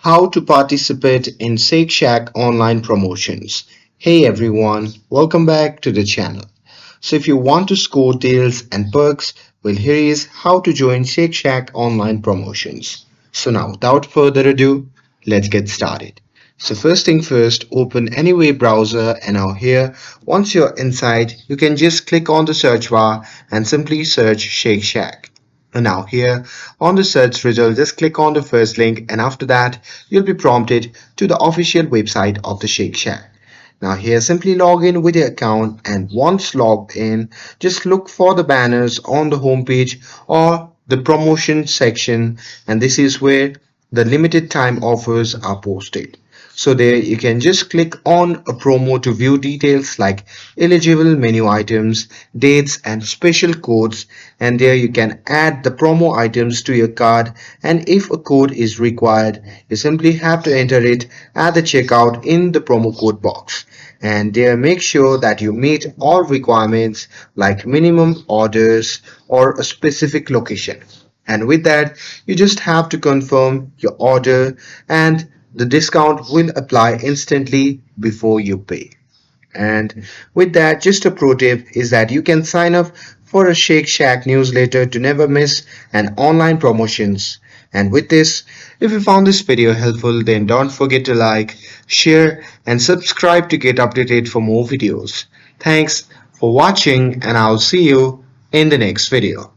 How to participate in Shake Shack online promotions. Hey everyone, welcome back to the channel. So if you want to score deals and perks, well here is how to join Shake Shack online promotions. So now without further ado, let's get started. So first thing first, open any web browser and now here, once you're inside, you can just click on the search bar and simply search Shake Shack. And now here on the search result, just click on the first link and after that you'll be prompted to the official website of the Shake Shack. Now here simply log in with your account and once logged in just look for the banners on the homepage or the promotion section, and this is where the limited time offers are posted. So there you can just click on a promo to view details like eligible menu items, dates and special codes, and there you can add the promo items to your card, and if a code is required you simply have to enter it at the checkout in the promo code box, and there make sure that you meet all requirements like minimum orders or a specific location. And with that, you just have to confirm your order and the discount will apply instantly before you pay. And with that, just a pro tip is that you can sign up for a Shake Shack newsletter to never miss an online promotions. And with this, if you found this video helpful, then don't forget to like, share, and subscribe to get updated for more videos. Thanks for watching, and I'll see you in the next video.